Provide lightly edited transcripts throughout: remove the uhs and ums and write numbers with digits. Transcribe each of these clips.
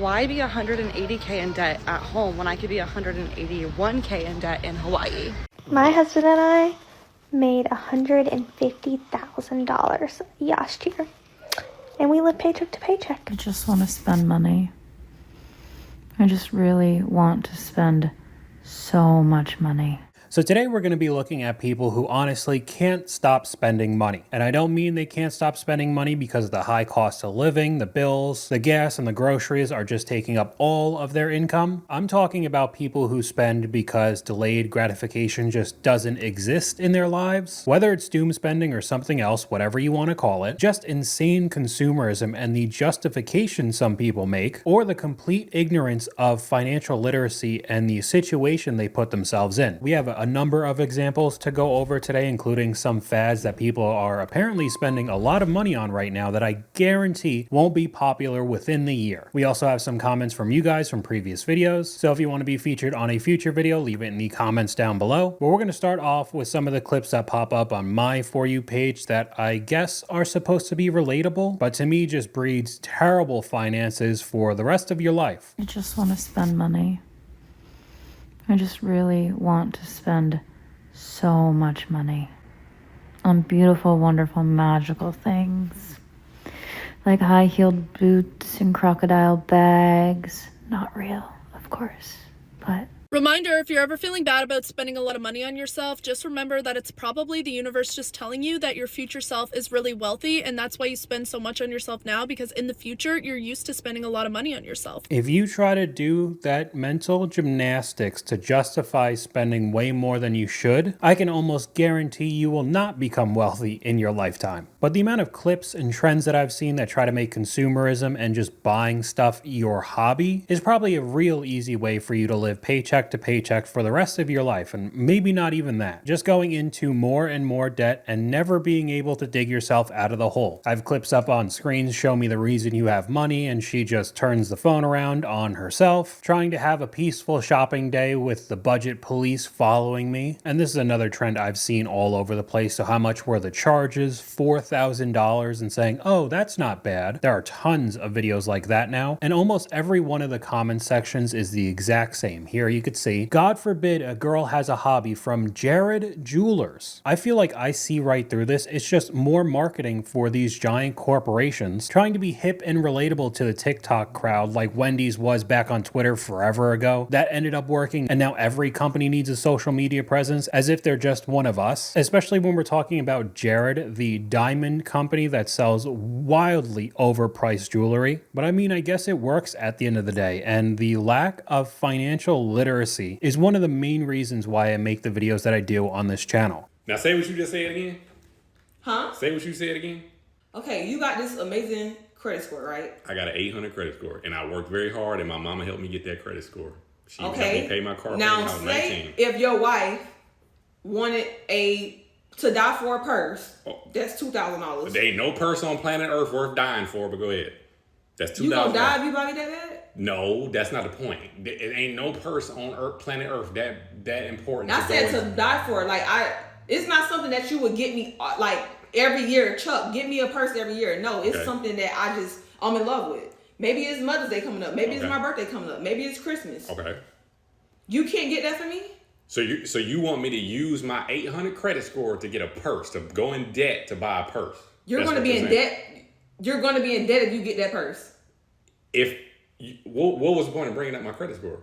Why be 180K in debt at home when I could be 181K in debt in Hawaii? My husband and I made $150,000 last year, and we live paycheck to paycheck. I just want to spend money. I just really want to spend so much money. So today we're going to be looking at people who honestly can't stop spending money. And I don't mean they can't stop spending money because of the high cost of living, the bills, the gas, and the groceries are just taking up all of their income. I'm talking about people who spend because delayed gratification just doesn't exist in their lives. Whether it's doom spending or something else, whatever you want to call it, just insane consumerism and the justification some people make, or the complete ignorance of financial literacy and the situation they put themselves in. We have a number of examples to go over today, including some fads that people are apparently spending a lot of money on right now that I guarantee won't be popular within the year. We also have some comments from you guys from previous videos, so if you want to be featured on a future video, leave it in the comments down below. But we're going to start off with some of the clips that pop up on my For You page that I guess are supposed to be relatable, but to me just breeds terrible finances for the rest of your life. I just want to spend money. I just really want to spend so much money on beautiful, wonderful, magical things. Like high-heeled boots and crocodile bags. Not real, of course, but... Reminder, if you're ever feeling bad about spending a lot of money on yourself, just remember that it's probably the universe just telling you that your future self is really wealthy, and that's why you spend so much on yourself now, because in the future, you're used to spending a lot of money on yourself. If you try to do that mental gymnastics to justify spending way more than you should, I can almost guarantee you will not become wealthy in your lifetime. But the amount of clips and trends that I've seen that try to make consumerism and just buying stuff your hobby is probably a real easy way for you to live paycheck to paycheck for the rest of your life, and maybe not even that. Just going into more and more debt and never being able to dig yourself out of the hole. I have clips up on screens show me the reason you have money, and she just turns the phone around on herself, trying to have a peaceful shopping day with the budget police following me. And this is another trend I've seen all over the place. So how much were the charges? $4,000, and saying, oh, that's not bad. There are tons of videos like that now, and almost every one of the comment sections is the exact same. Here you could see, God forbid a girl has a hobby, from Jared Jewelers. I feel like I see right through this. It's just more marketing for these giant corporations trying to be hip and relatable to the TikTok crowd, like Wendy's was back on Twitter forever ago. That ended up working, and now every company needs a social media presence as if they're just one of us, especially when we're talking about Jared, the diamond company that sells wildly overpriced jewelry. But I mean, I guess it works at the end of the day, and the lack of financial literacy is one of the main reasons why I make the videos that I do on this channel. Now say what you just said again. Huh? Say what you said again. Okay, you got this amazing credit score, right? I got an 800 credit score, and I worked very hard, and my mama helped me get that credit score. She helped me pay my car payment when I was 19. If your wife wanted to die for a purse, that's $2,000. There ain't no purse on planet Earth worth dying for, but go ahead. That's $2,000. You gonna die if you buy me that bad? No, that's not the point. It ain't no purse on planet Earth that important. I said to die for. Like it's not something that you would get me like every year. Chuck, get me a purse every year. No, it's something that I'm in love with. Maybe it's Mother's Day coming up. Maybe it's my birthday coming up. Maybe it's Christmas. Okay. You can't get that for me? So you want me to use my 800 credit score to get a purse, to go in debt to buy a purse? You're going to be in debt. You're going to be in debt if you get that purse. What was the point of bringing up my credit score?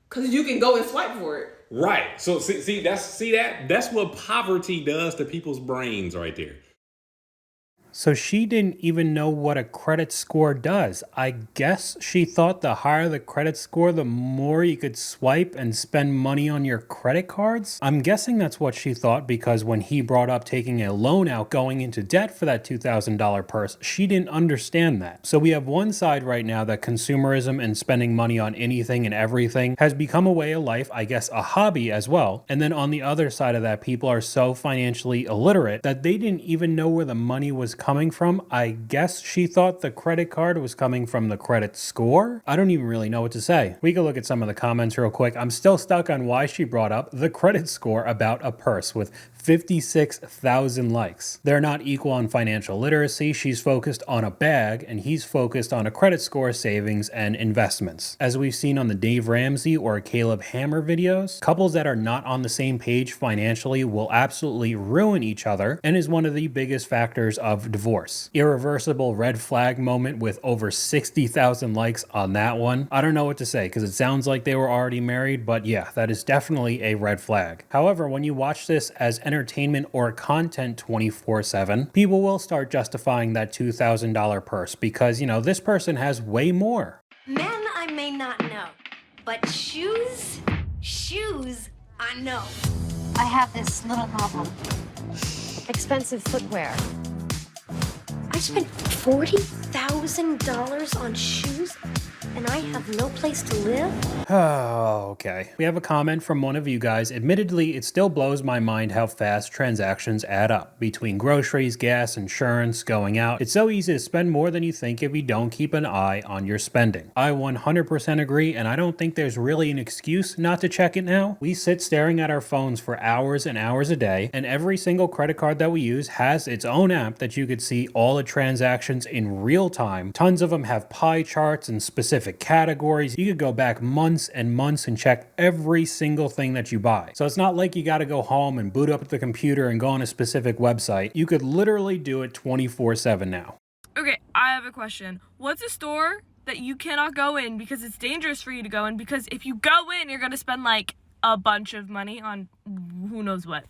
Because you can go and swipe for it. Right. So that's what poverty does to people's brains right there. So she didn't even know what a credit score does. I guess she thought the higher the credit score, the more you could swipe and spend money on your credit cards. I'm guessing that's what she thought, because when he brought up taking a loan out, going into debt for that $2,000 purse, she didn't understand that. So we have one side right now that consumerism and spending money on anything and everything has become a way of life, I guess a hobby as well. And then on the other side of that, people are so financially illiterate that they didn't even know where the money was coming from. I guess she thought the credit card was coming from the credit score. I don't even really know what to say. We can look at some of the comments real quick. I'm still stuck on why she brought up the credit score about a purse with 56,000 likes. They're not equal on financial literacy. She's focused on a bag and he's focused on a credit score, savings, and investments. As we've seen on the Dave Ramsey or Caleb Hammer videos, couples that are not on the same page financially will absolutely ruin each other and is one of the biggest factors of divorce. Irreversible red flag moment with over 60,000 likes on that one. I don't know what to say because it sounds like they were already married, but yeah, that is definitely a red flag. However, when you watch this as entertainment or content 24/7, people will start justifying that $2,000 purse because, you know, this person has way more. Men I may not know, but shoes, I know. I have this little problem. Expensive footwear. I spent $40,000 on shoes and I have no place to live? Oh, okay. We have a comment from one of you guys. Admittedly, it still blows my mind how fast transactions add up. Between groceries, gas, insurance, going out, it's so easy to spend more than you think if you don't keep an eye on your spending. I 100% agree, and I don't think there's really an excuse not to check it now. We sit staring at our phones for hours and hours a day, and every single credit card that we use has its own app that you could see all the transactions in real time. Tons of them have pie charts and specific categories. You could go back months and months and check every single thing that you buy. So it's not like you got to go home and boot up the computer and go on a specific website. You could literally do it 24/7 now. Okay, I have a question. What's a store that you cannot go in because it's dangerous for you to go in? Because if you go in, you're going to spend like a bunch of money on who knows what.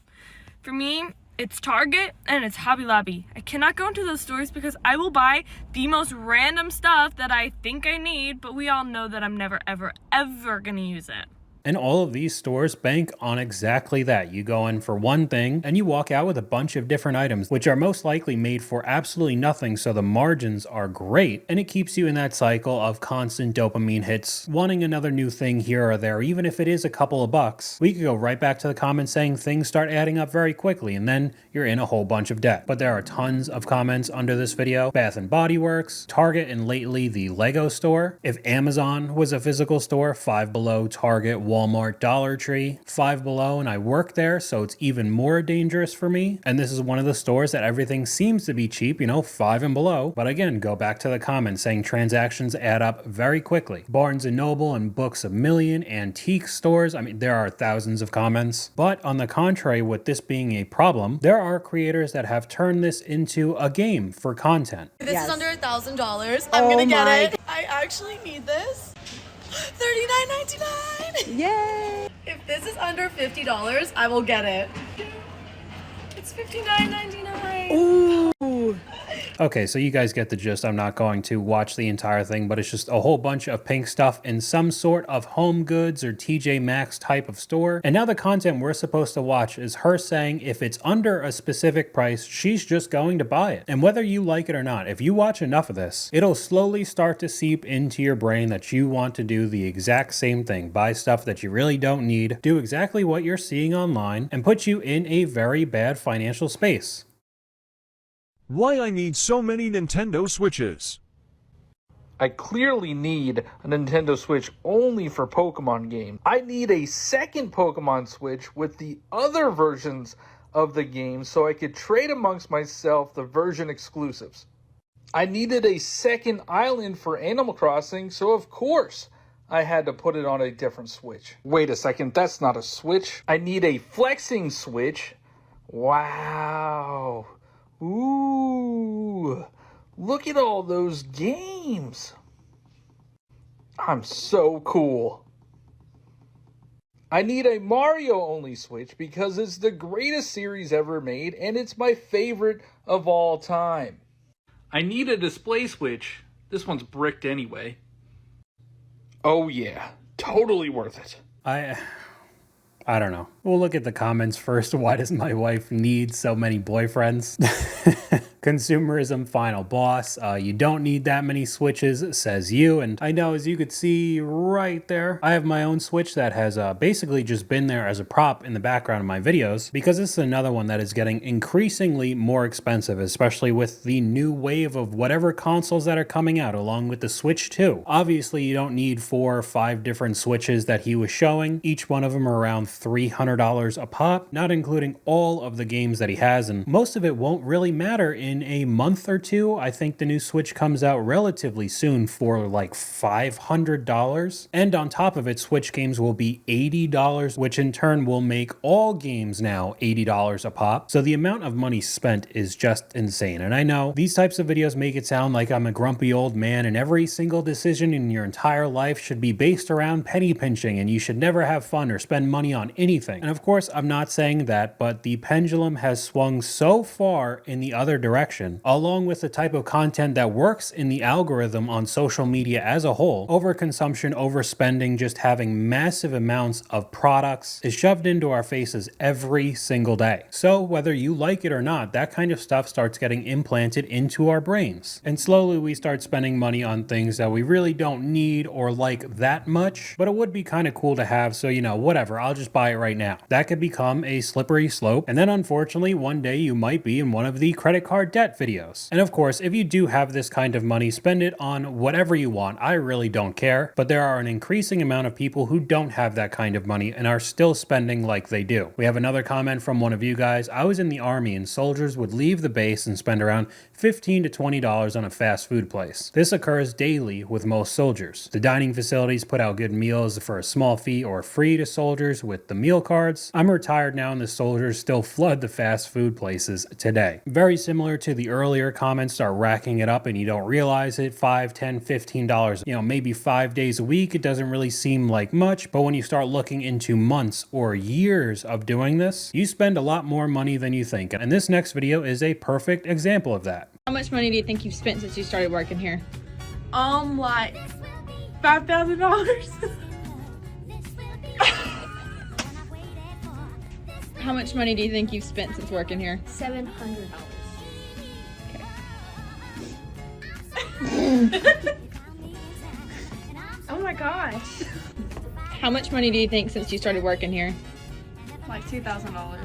For me, it's Target and it's Hobby Lobby. I cannot go into those stores because I will buy the most random stuff that I think I need, but we all know that I'm never, ever, ever gonna use it. And all of these stores bank on exactly that. You go in for one thing and you walk out with a bunch of different items, which are most likely made for absolutely nothing. So the margins are great and it keeps you in that cycle of constant dopamine hits, wanting another new thing here or there, even if it is a couple of bucks. We could go right back to the comments saying things start adding up very quickly and then you're in a whole bunch of debt. But there are tons of comments under this video. Bath and Body Works, Target, and lately the Lego store. If Amazon was a physical store, Five Below, Target, Walmart, Dollar Tree, Five Below, and I work there, so it's even more dangerous for me. And this is one of the stores that everything seems to be cheap, you know, Five and Below. But again, go back to the comments saying transactions add up very quickly. Barnes & Noble and Books A Million, antique stores, I mean, there are thousands of comments. But on the contrary, with this being a problem, there are creators that have turned this into a game for content. This is under $1,000. I'm gonna get it. I actually need this. $39.99. Yay! If this is under $50, I will get it. It's $59.99. Ooh. Okay, so you guys get the gist. I'm not going to watch the entire thing, but it's just a whole bunch of pink stuff in some sort of home goods or TJ Maxx type of store. And now the content we're supposed to watch is her saying if it's under a specific price, she's just going to buy it. And whether you like it or not, if you watch enough of this, it'll slowly start to seep into your brain that you want to do the exact same thing. Buy stuff that you really don't need, do exactly what you're seeing online, and put you in a very bad financial space. Why I need so many Nintendo Switches. I clearly need a Nintendo Switch only for Pokemon games. I need a second Pokemon Switch with the other versions of the game so I could trade amongst myself the version exclusives. I needed a second island for Animal Crossing, so of course I had to put it on a different Switch. Wait a second, that's not a Switch. I need a flexing Switch. Wow. Ooh, look at all those games. I'm so cool. I need a Mario only Switch because it's the greatest series ever made and it's my favorite of all time. I need a display Switch. This one's bricked anyway. Oh yeah, totally worth it. I don't know. We'll look at the comments first. Why does my wife need so many boyfriends? Consumerism final boss. You don't need that many switches, says you. And I know, as you could see right there, I have my own switch that has basically just been there as a prop in the background of my videos, because this is another one that is getting increasingly more expensive, especially with the new wave of whatever consoles that are coming out along with the Switch 2. Obviously, you don't need 4 or 5 different switches that he was showing. Each one of them are around $300 a pop, not including all of the games that he has, and most of it won't really matter in a month or two. I think the new Switch comes out relatively soon for like $500. And on top of it, Switch games will be $80, which in turn will make all games now $80 a pop. So the amount of money spent is just insane. And I know these types of videos make it sound like I'm a grumpy old man and every single decision in your entire life should be based around penny pinching and you should never have fun or spend money on anything. And of course, I'm not saying that, but the pendulum has swung so far in the other direction, along with the type of content that works in the algorithm on social media as a whole. Overconsumption, overspending, just having massive amounts of products is shoved into our faces every single day. So whether you like it or not, that kind of stuff starts getting implanted into our brains. And slowly we start spending money on things that we really don't need or like that much, but it would be kind of cool to have, so you know, whatever, I'll just buy it right now. That could become a slippery slope, and then unfortunately one day you might be in one of the credit card debt videos. And of course, if you do have this kind of money, spend it on whatever you want. I really don't care, but there are an increasing amount of people who don't have that kind of money and are still spending like they do. We have another comment from one of you guys. I was in the army and soldiers would leave the base and spend around $15 to $20 on a fast food place. This occurs daily with most soldiers. The dining facilities put out good meals for a small fee or free to soldiers with the meal cards. I'm retired now and the soldiers still flood the fast food places today. Very similar to the earlier comments, start racking it up and you don't realize it. $5, $10, $15, you know, maybe 5 days a week. It doesn't really seem like much, but when you start looking into months or years of doing this, you spend a lot more money than you think. And this next video is a perfect example of that. How much money do you think you've spent since you started working here? Like $5,000. How much money do you think you've spent since working here? $700. Oh my gosh. How much money do you think since you started working here? Like $2,000.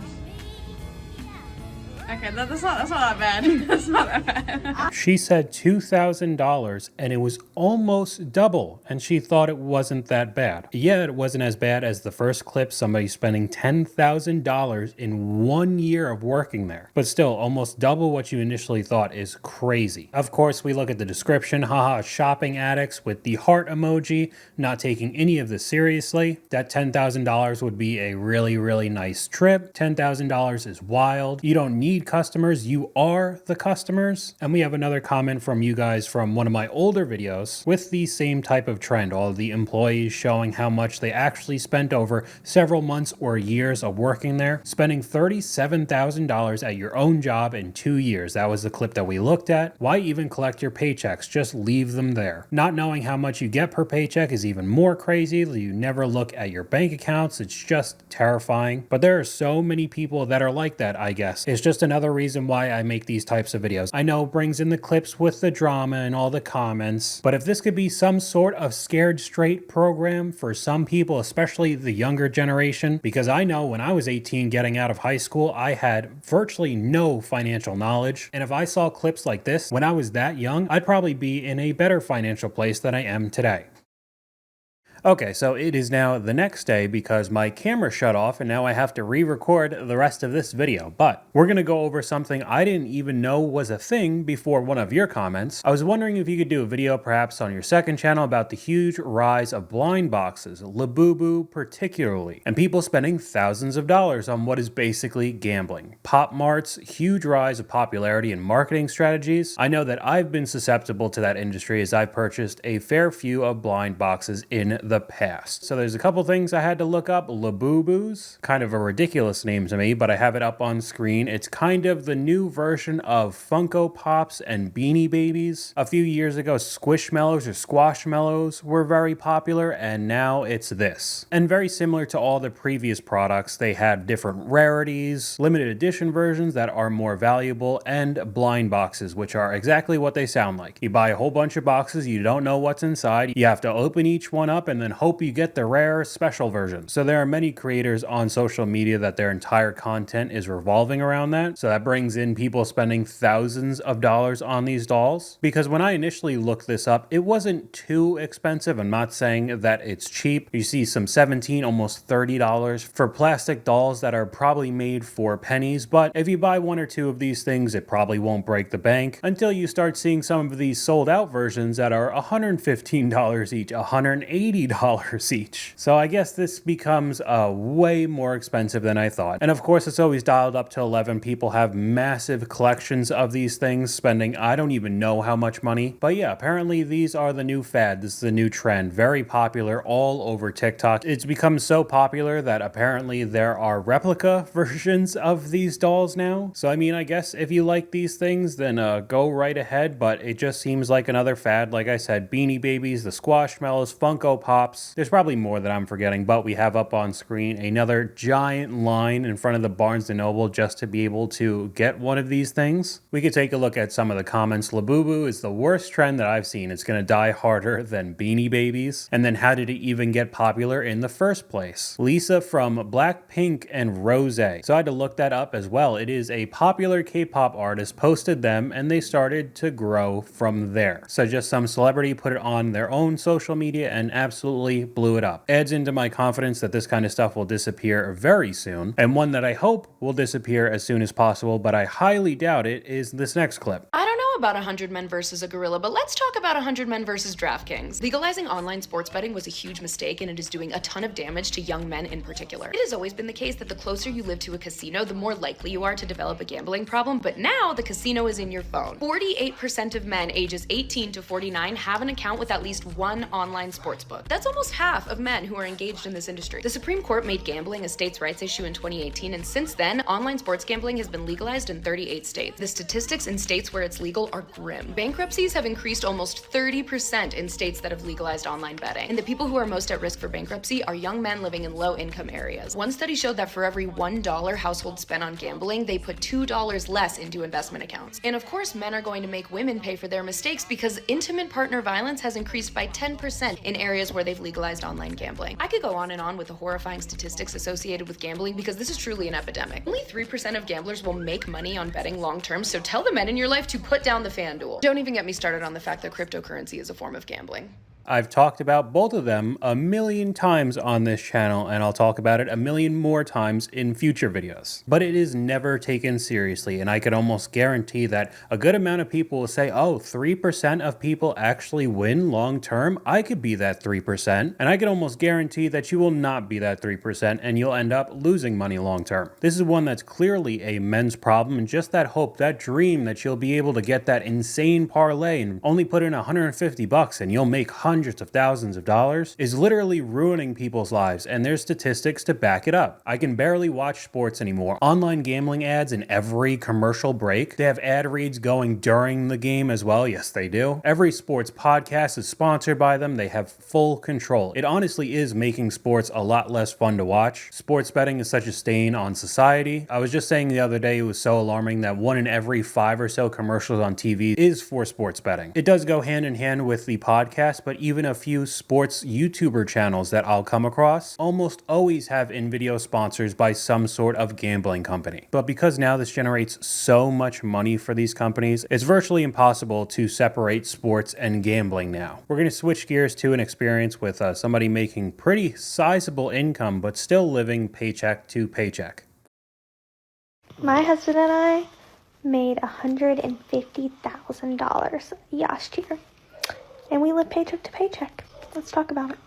Okay, that's not that bad. That's not that bad. She said $2,000 and it was almost double, and she thought it wasn't that bad. Yeah, it wasn't as bad as the first clip, somebody spending $10,000 in 1 year of working there. But still, almost double what you initially thought is crazy. Of course, we look at the description, haha, shopping addicts with the heart emoji, not taking any of this seriously. That $10,000 would be a really, really nice trip. $10,000 is wild. You don't need customers, you are the customers. And we have another comment from you guys from one of my older videos with the same type of trend, all of the employees showing how much they actually spent over several months or years of working there, spending $37,000 at your own job in 2 years. That was the clip that we looked at. Why even collect your paychecks? Just leave them there. Not knowing how much you get per paycheck is even more crazy. You never look at your bank accounts. It's just terrifying. But there are so many people that are like that, I guess. It's just another reason why I make these types of videos. I know it brings in the clips with the drama and all the comments, but if this could be some sort of scared straight program for some people, especially the younger generation, because I know when I was 18 getting out of high school, I had virtually no financial knowledge. And if I saw clips like this when I was that young, I'd probably be in a better financial place than I am today. Okay, so it is now the next day because my camera shut off and now I have to re-record the rest of this video. But we're going to go over something I didn't even know was a thing before one of your comments. I was wondering if you could do a video perhaps on your second channel about the huge rise of blind boxes, Labubu particularly, and people spending thousands of dollars on what is basically gambling. Pop Mart's huge rise of popularity and marketing strategies. I know that I've been susceptible to that industry as I've purchased a fair few of blind boxes in the the past. So there's a couple things I had to look up. Labubus, kind of a ridiculous name to me, but I have it up on screen. It's kind of the new version of Funko Pops and Beanie Babies. A few years ago, Squishmallows or Squashmallows were very popular, and now it's this. And very similar to all the previous products, they had different rarities, limited edition versions that are more valuable, and blind boxes, which are exactly what they sound like. You buy a whole bunch of boxes, you don't know what's inside, you have to open each one up and then hope you get the rare special version. So there are many creators on social media that their entire content is revolving around that. So that brings in people spending thousands of dollars on these dolls. Because when I initially looked this up, it wasn't too expensive. I'm not saying that it's cheap. You see some $17, almost $30 for plastic dolls that are probably made for pennies. But if you buy one or two of these things, it probably won't break the bank until you start seeing some of these sold out versions that are $115 each, $180 each. So I guess this becomes way more expensive than I thought. And of course, it's always dialed up to 11. People have massive collections of these things, spending I don't even know how much money. But yeah, apparently these are the new fad. This is the new trend. Very popular all over TikTok. It's become so popular that apparently there are replica versions of these dolls now. So I mean, I guess if you like these things, then go right ahead. But it just seems like another fad. Like I said, Beanie Babies, the Squashmallows, Funko Pops. There's probably more that I'm forgetting, but we have up on screen another giant line in front of the Barnes & Noble just to be able to get one of these things. We could take a look at some of the comments. Labubu is the worst trend that I've seen. It's going to die harder than Beanie Babies. And then how did it even get popular in the first place? Lisa from Blackpink and Rose. So I had to look that up as well. It is a popular K-pop artist posted them and they started to grow from there. So just some celebrity put it on their own social media and absolutely blew it up. Adds into my confidence that this kind of stuff will disappear very soon, and one that I hope will disappear as soon as possible, but I highly doubt it, is this next clip. I don't know about 100 Men versus a Gorilla, but let's talk about 100 Men versus DraftKings. Legalizing online sports betting was a huge mistake, and it is doing a ton of damage to young men in particular. It has always been the case that the closer you live to a casino, the more likely you are to develop a gambling problem, but now the casino is in your phone. 48% of men ages 18 to 49 have an account with at least one online sportsbook. That's almost half of men who are engaged in this industry. The Supreme Court made gambling a states' rights issue in 2018, and since then, online sports gambling has been legalized in 38 states. The statistics in states where it's legal are grim. Bankruptcies have increased almost 30% in states that have legalized online betting, and the people who are most at risk for bankruptcy are young men living in low-income areas. One study showed that for every $1 households spent on gambling, they put $2 less into investment accounts. And of course, men are going to make women pay for their mistakes because intimate partner violence has increased by 10% in areas where they've legalized online gambling. I could go on and on with the horrifying statistics associated with gambling because this is truly an epidemic. Only 3% of gamblers will make money on betting long term, so tell the men in your life to put down the FanDuel. Don't even get me started on the fact that cryptocurrency is a form of gambling. I've talked about both of them a million times on this channel, and I'll talk about it a million more times in future videos. But it is never taken seriously, and I could almost guarantee that a good amount of people will say, oh, 3% of people actually win long term. I could be that 3%, and I can almost guarantee that you will not be that 3%, and you'll end up losing money long term. This is one that's clearly a men's problem, and just that hope, that dream that you'll be able to get that insane parlay and only put in $150 and you'll make hundreds of thousands of dollars is literally ruining people's lives, and there's statistics to back it up. I can barely watch sports anymore. Online gambling ads in every commercial break. They have ad reads going during the game as well. Yes, they do. Every sports podcast is sponsored by them. They have full control. It honestly is making sports a lot less fun to watch. Sports betting is such a stain on society. I was just saying the other day, it was so alarming that 1 in every 5 or so commercials on TV is for sports betting. It does go hand in hand with the podcast, but even a few sports YouTuber channels that I'll come across almost always have in-video sponsors by some sort of gambling company. But because now this generates so much money for these companies, it's virtually impossible to separate sports and gambling now. We're going to switch gears to an experience with somebody making pretty sizable income but still living paycheck to paycheck. My husband and I made $150,000 last year. And we live paycheck to paycheck. Let's talk about it.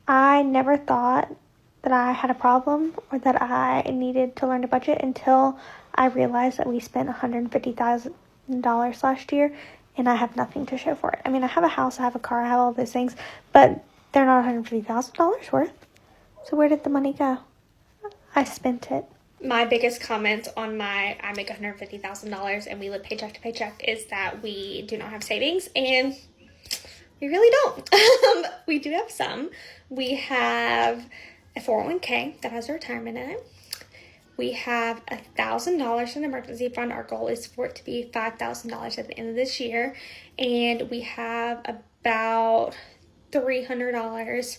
I never thought that I had a problem or that I needed to learn to budget until I realized that we spent $150,000 last year and I have nothing to show for it. I mean, I have a house, I have a car, I have all those things, but they're not $150,000 worth. So where did the money go? I spent it. My biggest comment on my I make $150,000 and we live paycheck to paycheck is that we do not have savings, and we really don't. We do have some. We have a 401k that has a retirement in it. We have $1,000 in the emergency fund. Our goal is for it to be $5,000 at the end of this year. And we have about $300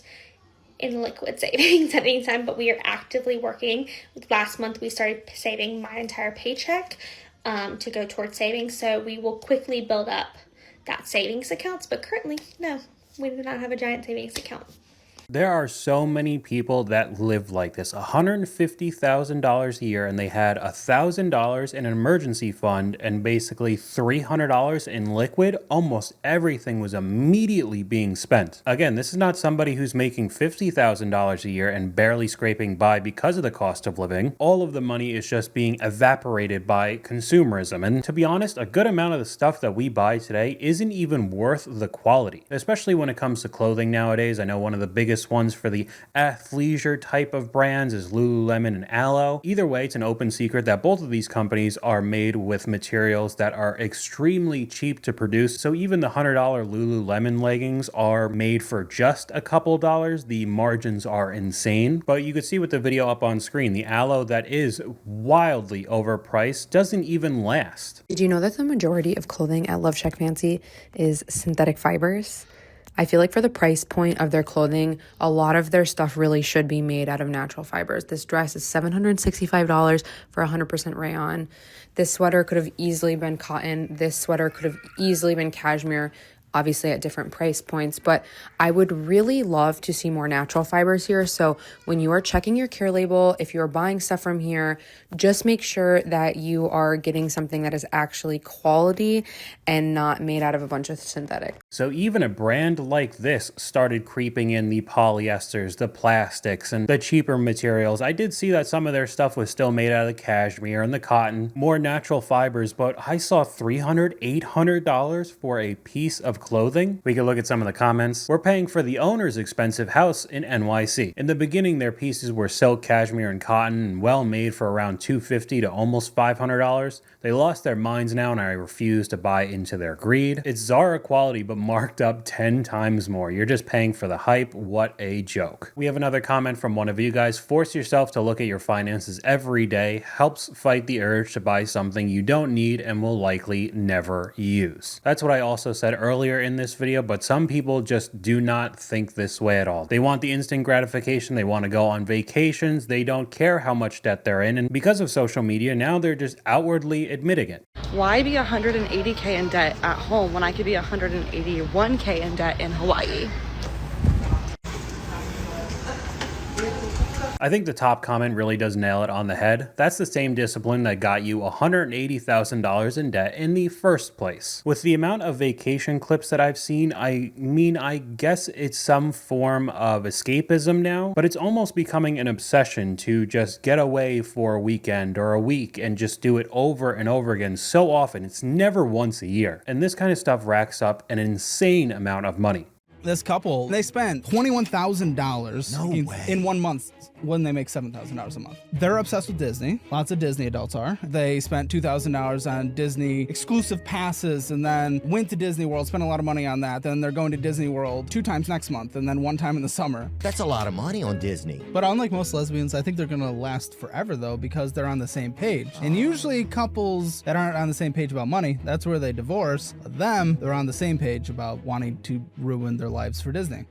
in liquid savings at any time, but we are actively working. Last month, we started saving my entire paycheck to go towards savings. So we will quickly build up that savings accounts, but currently, no, we do not have a giant savings account. There are so many people that live like this. $150,000 a year, and they had $1,000 in an emergency fund and basically $300 in liquid. Almost everything was immediately being spent. Again, this is not somebody who's making $50,000 a year and barely scraping by because of the cost of living. All of the money is just being evaporated by consumerism. And to be honest, a good amount of the stuff that we buy today isn't even worth the quality, especially when it comes to clothing nowadays. I know one of the biggest ones for the athleisure type of brands is Lululemon and Aloe. Either way, it's an open secret that both of these companies are made with materials that are extremely cheap to produce. So even the $100 Lululemon leggings are made for just a couple dollars. The margins are insane. But you could see with the video up on screen, the Aloe that is wildly overpriced doesn't even last. Did you know that the majority of clothing at Love Shack Fancy is synthetic fibers? I feel like for the price point of their clothing, a lot of their stuff really should be made out of natural fibers. This dress is $765 for 100% rayon. This sweater could have easily been cotton. This sweater could have easily been cashmere, obviously at different price points, but I would really love to see more natural fibers here. So when you are checking your care label, if you're buying stuff from here, just make sure that you are getting something that is actually quality and not made out of a bunch of synthetic. So even a brand like this started creeping in the polyesters, the plastics, and the cheaper materials. I did see that some of their stuff was still made out of the cashmere and the cotton, more natural fibers, but I saw $300, $800 for a piece of clothing. We can look at some of the comments. We're paying for the owner's expensive house in NYC. In the beginning, their pieces were silk, cashmere, and cotton, and well made for around $250 to almost $500. They lost their minds now, and I refuse to buy into their greed. It's Zara quality, but marked up 10 times more. You're just paying for the hype. What a joke. We have another comment from one of you guys. Force yourself to look at your finances every day. Helps fight the urge to buy something you don't need and will likely never use. That's what I also said earlier in this video, but some people just do not think this way at all. They want the instant gratification. They want to go on vacations. They don't care how much debt they're in. And because of social media, now they're just outwardly admitting it. Why be 180K in debt at home when I could be 181K in debt in Hawaii? I think the top comment really does nail it on the head. That's the same discipline that got you $180,000 in debt in the first place. With the amount of vacation clips that I've seen, I guess it's some form of escapism now, but it's almost becoming an obsession to just get away for a weekend or a week and just do it over and over again so often. It's never once a year. And this kind of stuff racks up an insane amount of money. This couple, they spent $21,000 in 1 month when they make $7,000 a month. They're obsessed with Disney. Lots of Disney adults are. They spent $2,000 on Disney exclusive passes and then went to Disney World, spent a lot of money on that. Then they're going to Disney World 2 times next month and then 1 time in the summer. That's a lot of money on Disney. But unlike most lesbians, I think they're gonna last forever though because they're on the same page. And usually couples that aren't on the same page about money, that's where they divorce. Them, they're on the same page about wanting to ruin their lives for Disney.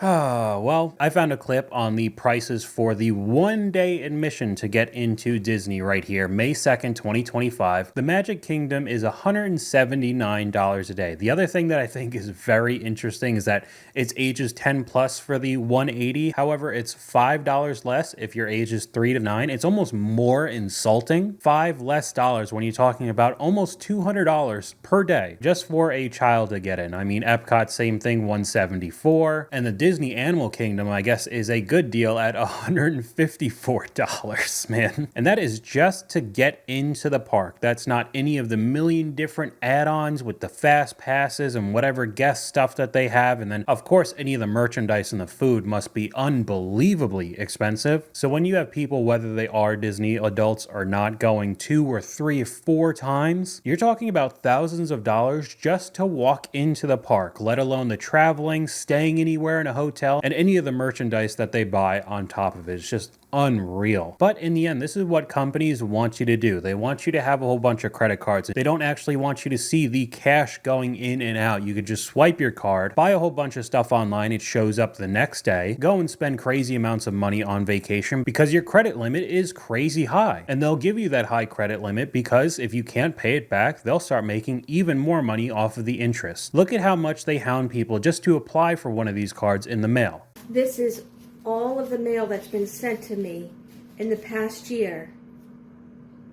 Well, I found a clip on the prices for the 1-day admission to get into Disney right here, May 2nd, 2025. The Magic Kingdom is $179 a day. The other thing that I think is very interesting is that it's ages 10 plus for the 180. However, it's $5 less if your age is 3 to 9. It's almost more insulting. $5 less when you're talking about almost $200 per day just for a child to get in. I mean, Epcot, same thing, $174. And the Disney Animal Kingdom, I guess, is a good deal at $154, man. And that is just to get into the park. That's not any of the million different add-ons with the fast passes and whatever guest stuff that they have. And then, of course, any of the merchandise and the food must be unbelievably expensive. So when you have people, whether they are Disney adults or not, going 2 or 3 or 4 times, you're talking about thousands of dollars just to walk into the park, let alone the traveling, staying anywhere in a hotel, and any of the merchandise that they buy on top of it. It's just unreal. But in the end, this is what companies want you to do. They want you to have a whole bunch of credit cards. They don't actually want you to see the cash going in and out. You could just swipe your card, buy a whole bunch of stuff online, it shows up the next day, go and spend crazy amounts of money on vacation because your credit limit is crazy high. And they'll give you that high credit limit because if you can't pay it back, they'll start making even more money off of the interest. Look at how much they hound people just to apply for one of these cards in the mail. This is all of the mail that's been sent to me in the past year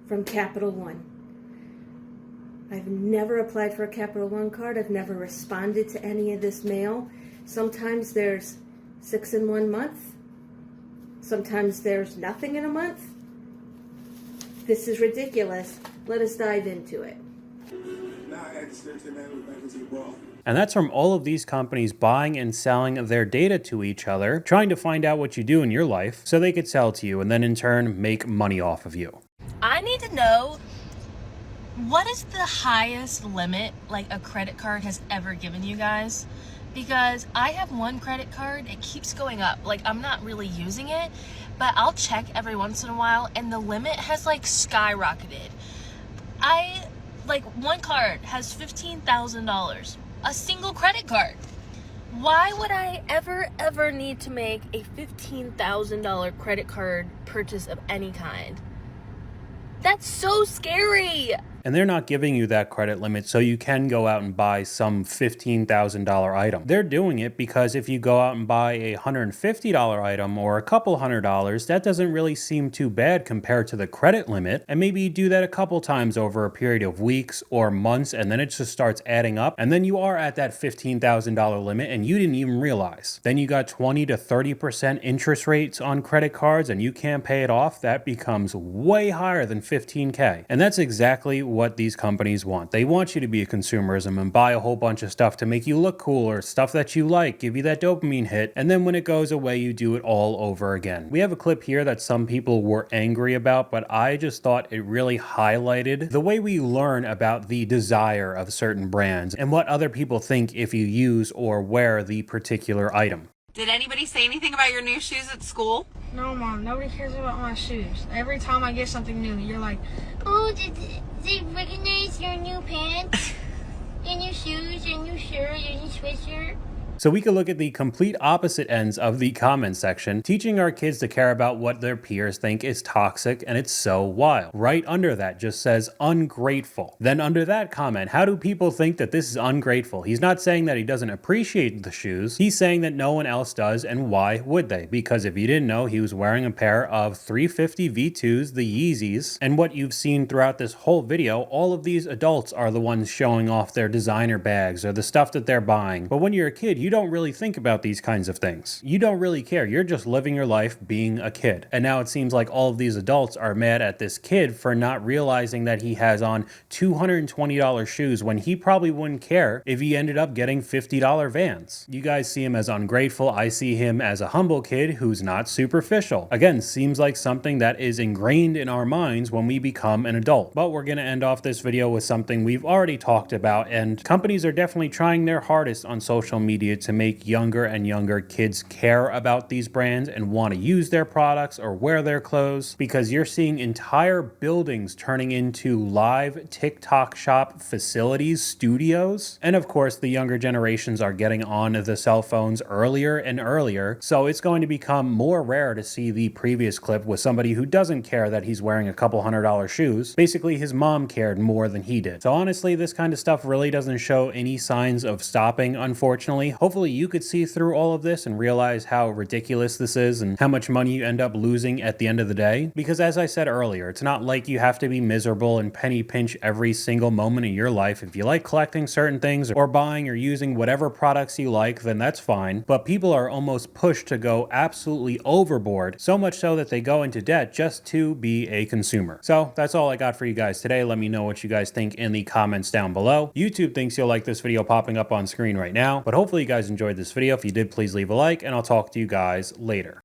from Capital One. I've never applied for a Capital One card. I've never responded to any of this mail. Sometimes there's 6 in 1 month. Sometimes there's nothing in a month. This is ridiculous. Let us dive into it. And that's from all of these companies buying and selling their data to each other, trying to find out what you do in your life so they could sell to you and then in turn make money off of you. I need to know, what is the highest limit like a credit card has ever given you guys? Because I have one credit card, it keeps going up. Like, I'm not really using it, but I'll check every once in a while and the limit has like skyrocketed. One card has $15,000. A single credit card. Why would I ever need to make a $15,000 credit card purchase of any kind? That's so scary. And they're not giving you that credit limit so you can go out and buy some $15,000 item. They're doing it because if you go out and buy a $150 item or a couple $100, that doesn't really seem too bad compared to the credit limit. And maybe you do that a couple times over a period of weeks or months, and then it just starts adding up. And then you are at that $15,000 limit and you didn't even realize. Then you got 20 to 30% interest rates on credit cards and you can't pay it off. That becomes way higher than $15K. And that's exactly what these companies want. They want you to be a consumerism and buy a whole bunch of stuff to make you look cool or stuff that you like, give you that dopamine hit, and then when it goes away, you do it all over again. We have a clip here that some people were angry about, but I just thought it really highlighted the way we learn about the desire of certain brands and what other people think if you use or wear the particular item. Did anybody say anything about your new shoes at school? No, Mom. Nobody cares about my shoes. Every time I get something new, you're like, oh, did they recognize your new pants? Your new shoes, your new shirt, your new sweatshirt? So we could look at the complete opposite ends of the comment section, teaching our kids to care about what their peers think is toxic, and it's so wild. Right under that just says ungrateful. Then under that comment, how do people think that this is ungrateful? He's not saying that he doesn't appreciate the shoes. He's saying that no one else does, and why would they? Because if you didn't know, he was wearing a pair of 350 V2s, the Yeezys, and what you've seen throughout this whole video, all of these adults are the ones showing off their designer bags or the stuff that they're buying. But when you're a kid, you don't really think about these kinds of things. You don't really care. You're just living your life being a kid. And now it seems like all of these adults are mad at this kid for not realizing that he has on $220 shoes when he probably wouldn't care if he ended up getting $50 Vans. You guys see him as ungrateful. I see him as a humble kid who's not superficial. Again, seems like something that is ingrained in our minds when we become an adult. But we're going to end off this video with something we've already talked about, and companies are definitely trying their hardest on social media to make younger and younger kids care about these brands and want to use their products or wear their clothes, because you're seeing entire buildings turning into live TikTok shop facilities, studios. And of course, the younger generations are getting on the cell phones earlier and earlier. So it's going to become more rare to see the previous clip with somebody who doesn't care that he's wearing a couple $100 shoes. Basically, his mom cared more than he did. So honestly, this kind of stuff really doesn't show any signs of stopping, unfortunately. hopefully you could see through all of this and realize how ridiculous this is and how much money you end up losing at the end of the day. Because as I said earlier, it's not like you have to be miserable and penny pinch every single moment of your life. If you like collecting certain things or buying or using whatever products you like, then that's fine. But people are almost pushed to go absolutely overboard, so much so that they go into debt just to be a consumer. So that's all I got for you guys today. Let me know what you guys think in the comments down below. YouTube thinks you'll like this video popping up on screen right now, but hopefully you guys enjoyed this video. If you did, please leave a like, and I'll talk to you guys later.